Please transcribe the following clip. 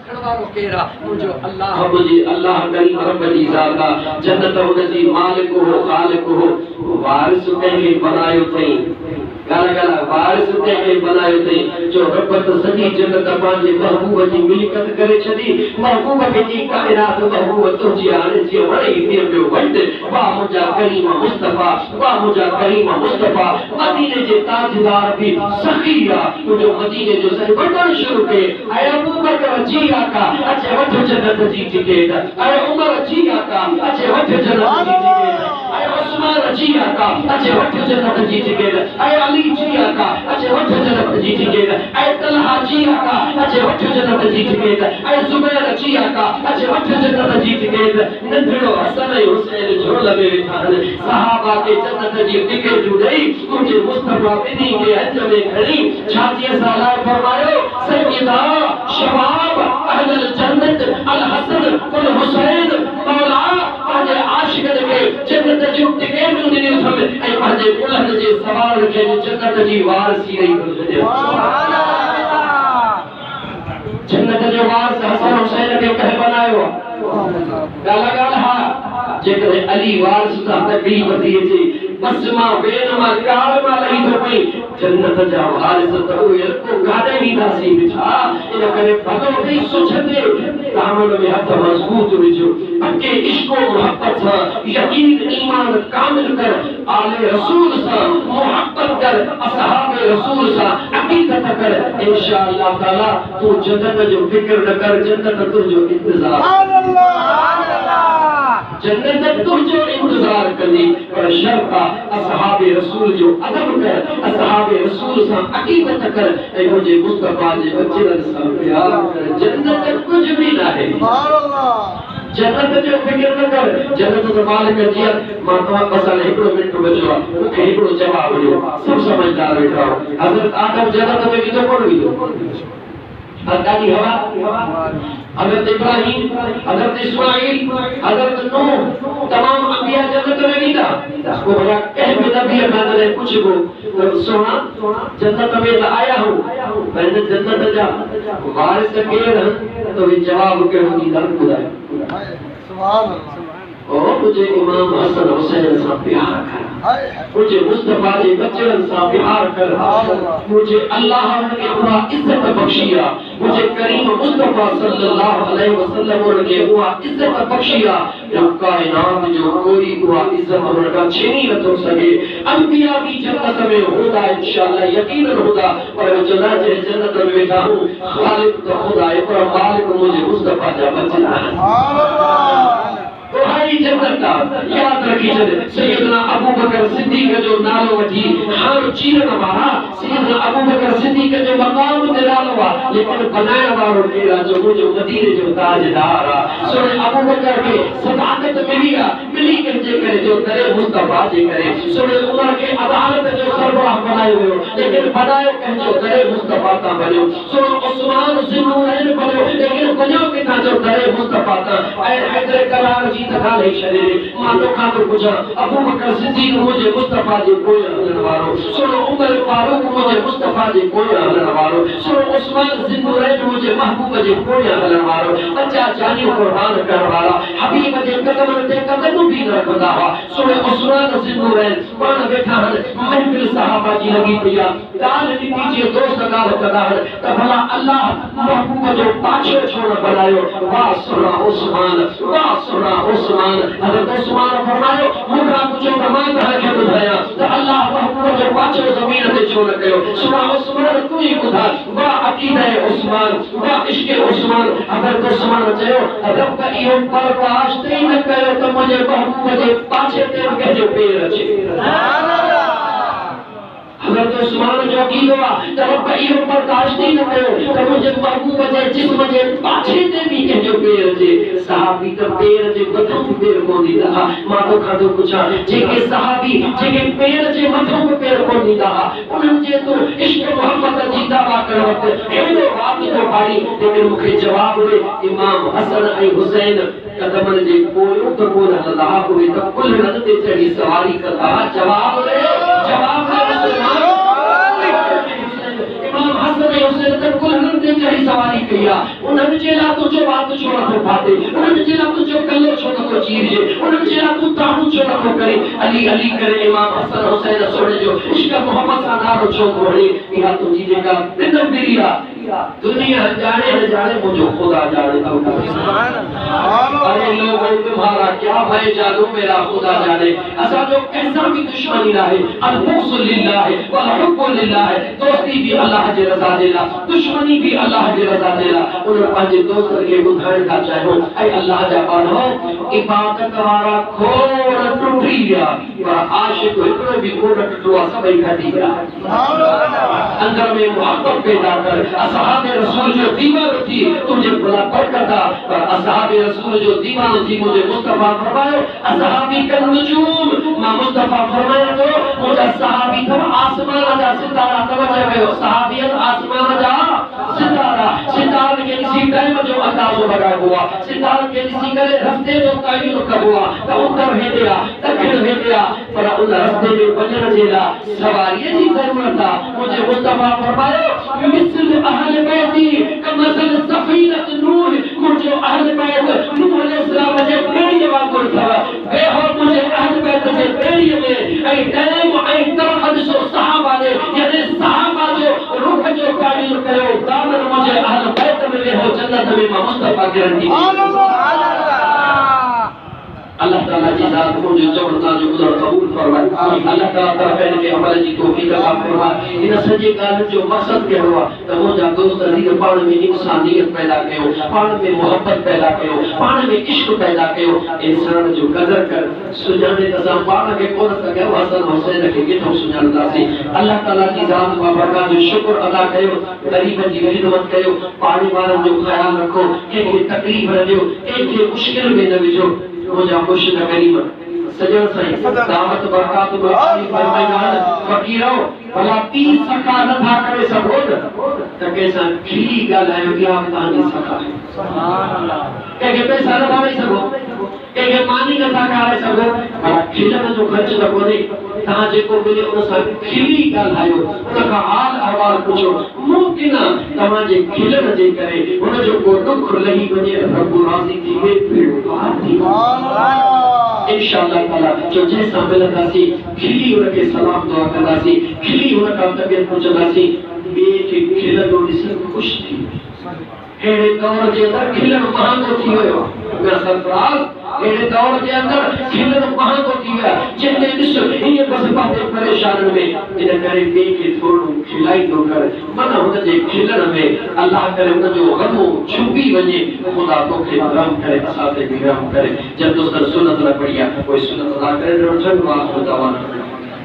खड़वारो केरा मुझो अल्लाह मुझे अल्लाह करीम रब जी ज़ाता जन्नत हुनजी मालिक हो खालिक हो वारिस कंहिंखे बनायो अथई गाला गाला वारिस कंहिंखे बनायो अथई जो रब त सॼी जन्नत पंहिंजे महबूब जी मिल्कियत करे छॾी महबूब खे जी काइनात महबूब तुंहिंजी हाणे जीअं वणे तीअं पियो वंड वाह मुंहिंजा करीम मुस्तफ़ा वाह मुंहिंजा करीम मुस्तफ़ा मदीने जे ताजदार बि सखी आहे मुंहिंजो मदीने जो सही वठणु शुरू कये ऐं अबू बकर जी आका अचे वठ जन्नत जी टिकेट ऐं उमर जी आका अचे वठ जन्नत जी टिकेट ऐं उस्मान जी आका अचे वठ जन्नत जी टिकेट ऐं अली जी आका अचे वठ जन्नत जी टिकेट ऐं तलहा जी आका अचे वठ जन्नत जी टिकेट ऐं ज़ुबैर जी आका अचे वठ जन्नत जी टिकेट नंढड़ो हसन ऐं हुसैन झोल में वेठा आहिनि सहाबा खे जन्नत जी टिकेटूं ॾेई मुंहिंजे मुस्तफ़ा ॿिन्ही खे हथ में खणी छातीअ सां लाइ फरमायो सैयदा शबाब अहलुल जन्नत अल हसन वल हुसैन मौला पंहिंजे आशिक़नि खे जन्नत जूं टिकेटूं ॾिनियूं अथनि ऐं पंहिंजे उलहन जे सवार खे जन्नत जी वारसी ॾेई छॾियो जन्नत जो वारिस हसन हुसैन खे कंहिं बनायो गाला गाला हा जेकॾहिं अली वारिस सां तकलीफ़ थी अचे बस मां वेन मां काल मां लही थो पई जन्नत जा वारिस त उहे को काॾे वेंदासीं मिठा इन करे भॻो अथई सोचंदे दामन में हथ मज़बूत विझो पके इश्को मोहब्बत सां यकीन ईमान कामिल कर आले रसूल सां मोहब्बत कर असहाब रसूल सां अकीदत कर इंशाअल्लाह ताला तू जन्नत जो फिक्र न कर जन्नत तुंहिंजो इंतज़ार सुभान अल्लाह जन्नत तुंहिंजो इंतज़ार कंदी पर शर्त आहे असहाब रसूल जो अदब कर असहाब रसूल सां अकीदत कर ऐं मुंहिंजे मुस्तफ़ा जे बचड़नि सां प्यार कर जन्नत कुझु बि नाहे सुभान अल्लाह जन्नत जो फिक्र न कर जन्नत जो मालिक जी मां तव्हां बसल हिकिड़ो मिंट बचो आहे मूंखे हिकिड़ो जवाबु ॾियो सभु समझदार वेठा हज़रत आदम जन्नत में विधो कोन विधो अदानी हवा हज़रत इब्राहिम हज़रत इस्माइल हज़रत नूह तमाम अंबिया जन्नत में विधा को भला कह भी नबी मैंने पूछो तो सोना जन्नत में तो आया हूं मैंने जन्नत जा वारिस केर तो वे जवाब के होगी दर खुदा सुभान अल्लाह ओ मुझे इमाम हसन हुसैन से प्यार कर मुझे मुस्तफा के बच्चन से प्यार कर मुझे अल्लाह ने हुआ इज्जत बख्शिया मुझे करीम मुस्तफा सल्लल्लाहु अलैहि वसल्लम ने हुआ इज्जत बख्शिया जो कायनात जो कोई हुआ इज्जत उनका छीनी न तो सके अंबिया भी जन्नत में होगा इंशाअल्लाह यकीनन होगा पर जो जन्नत में बैठा हूं खालिक तो खुदा है पर मालिक मुझे मुस्तफा का बच्चा है सुभान अल्लाह भाई जन्नत का याद रखी छे सैयदना अबू बकर सिद्दीक जो नालो वठी हार चीरण वाला सैयदना अबू बकर सिद्दीक जो मकाम ते नालो वा लेकिन बनाने वालो केरा जो मुझे मदीने जो ताजदार आ सोने अबू बकर के सदाकत मिली के जे करे जो करे मुस्तफा जे करे सोने उमर के अदालत जो सरबराह बनायो हो लेकिन बनायो के जो करे मुस्तफा का बनो सोने उस्मान जिन्नूरैन बनो लेकिन बनो के था जो करे मुस्तफा का ऐ हैदर करार जी तका ले छले मानो खातो पूछा अबू बकर सिद्दीक मुझे मुस्तफा जे कोई हलन वारो सुनो उमर फारूक मुझे मुस्तफा जे कोई हलन वारो सुनो उस्मान जिन्नूरैन मुझे महबूब जे कोई हलन वारो बच्चा जानी कुर्बान कर वाला हबीब जे कदम ते कदम भी न रखदा हुआ सुनो उस्मान जिन्नूरैन पान बैठा है महफिल सहाबा जी लगी पिया गाल नीचे दोस्त गाल कदा है त भला अल्लाह महबूब जो पाछे छोड़ बनायो वाह सुना उस्मान हज़रत उस्मान फरमायो मुखा कुछ तमाम है के बुधाया तो अल्लाह महबूब जो पाछे जमीन ते छोड़ कयो सुना उस्मान तू ही बुधा वाह अकीदा है उस्मान वाह इश्क उस्मान हज़रत उस्मान चयो रब का इहो बर्दाश्त ही न कयो तो मुझे महबूब जे पाछे ते के जो पैर अचे सुभान अल्लाह हज़रत उस्मान जो कीलो त रब इहो बर्दाश्त ही न कयो तो मुझे महबूब जे जिस्म जे पाछे ते भी के जो पैर अचे सहाबी त पैर जे मथों पैर कोन ॾींदा मां तो खातो पुछा जेके सहाबी जेके पैर जे मथों पैर कोन ॾींदा उन्हनि जे तो इश्क मोहब्बत जी दावा करण वक़्त एॾो बात तो पाड़ी लेकिन मूंखे जवाब ॾे इमाम हसन ऐं हुसैन कदमनि जे पोयों त कोन हलंदा उहे त कुल रन ते चढ़ी सवारी कंदा जवाब ॾे हसन हुसैन ते कुलहन ते चढ़ी सवारी कया उन्हनि जे लाइ तुंहिंजो वात छो नथो पाते उन्हनि जे लाइ तुंहिंजो कल्लो छो नथो चीरजे उन्हनि जे लाइ तूं ताड़ू छो नथो करे अली अली करे इमाम हसन हुसैन सोने जो इश्क मोहम्मद सां नारो छो थो हणे इहा तुंहिंजी जेका दिलगिरी आहे दुनिया जाने न जाने मुझे खुदा जाने अरे लोगों तुम्हारा क्या भय जानो मेरा खुदा जाने असा जो कैसा भी दुश्मनी रहे अल-बुग़्ज़ लिल्लाह वल हुब्बु लिल्लाह दोस्ती भी अल्लाह जे रज़ा देला दुश्मनी भी अल्लाह जे रज़ा देला उन पंहिंजे दोस्त खे ॿुधाइण था चाहियूं ऐं अल्लाह जा माण्हू इबादत वारा खोड़ टुटी विया पर आशिक हिकिड़ो बि कोन टुटो आहे सभई घटी विया अंदर में मोहब्बत पैदा कर असहाबे रसूल जो दीवानो थी तुझे भला बरकता पर असहाबे रसूल जो दीवानो थी मुझे मुस्तफा फरमायो असहाबी कन नजूम मां मुस्तफा फरमायो तो मुझे सहाबी तब आसमान जा सितारा तवज्जो कयो सहाबियत आसमान जा सितारा सितार के किसी टाइम जो अंदाजो लगा हुआ सितार के किसी करे रास्ते जो तयन कबुआ त उत्तर हेदिया दक्षिण हेदिया पर उन रास्ते में वजन जेला सवारी जी जरूरत है मुझे मुस्तफा फरमायो मिसल अहल बैती कमसल सफीनत नूह मुझे अहल बैत नूह अलैहिस्सलाम जे बेड़ी वांगुर था बेहो मुझे अहल बैत जे बेड़ी में ऐ टाइम ऐ तरफ सो सहाबा ने यानी सहाबा जो रुख जो काबिल कयो दामन मुझे अहल बैत में हो जन्नत में मुस्तफा गारंटी अल्लाह ताला जी ज़ात को जो जबरता जो गुज़र कबूल फरमाए अल्लाह ताला तरफ़ के अमल जी तौफीक अता फरमाए इन सजे ॻाल्हि जो मक़सद कहिड़ो आहे त मुंहिंजा दोस्त अज़ीज़ पाण में इंसानियत पैदा कयो पाण में मोहब्बत पैदा कयो पाण में इश्क पैदा कयो इंसान जो कदर कर सुञाणे त असां पाण खे कोन सघियो हसन हुसैन खे किथां सुञाणंदासीं अल्लाह ताला जी ज़ात बाबरकात जो शुक्र अदा कयो ग़रीबनि जी ख़िदमत कयो पाणी वारनि जो ख़्याल रखो कंहिंखे तकलीफ़ न ॾियो कंहिंखे मुश्किल में न विझो मुझे मुर्शिद करीम सजन साईं दावत बरकत बरकत फरमाइना फकीरो भला 30 सका नथा करे सघो त कैसा खिली ॻाल्हायो इहा तव्हांजी सका है सुभान अल्लाह कंहिंखे पैसा नथा ॾेई सघो कंहिंखे मानी नथा खाराए सघो भला खिलण जो ख़र्च न कोन्हे तव्हां जेको मिले उन सां खिली ॻाल्हायो उन खां हाल अहवाल पुछो मुमकिन आहे तव्हांजे खिलण जे करे हुन जो को दुख लही वञे रब राज़ी थी वे इंशाअल्लाह ताला जो जैसा मिलंदासीं खिली उनके सलाम दुआ कंदासीं खिली उनका तबियत पुछंदासीं ॿिए खे खिलंदो ॾिसी ख़ुशि थी अहिड़े दौर जे अंदरि खिलण महांगो थी वियो मेरा सरफराज़ अहिड़े दौर जे अंदरि खिलण महांगो थी वियो जिते ॾिस हीअं बसि पासे परेशान में इन करे ॿिए खे थोरो खिलाईंदो कर मन हुनजे खिलण में अल्लाह करे हुनजो गमो छुपी वञे ख़ुदा तोखे रहम करे असां ते बि रहम करे जब दोस्त सुन्नत न पढ़ी आहे कोई सुन्नत अदा करे ॾियणो चङो आहे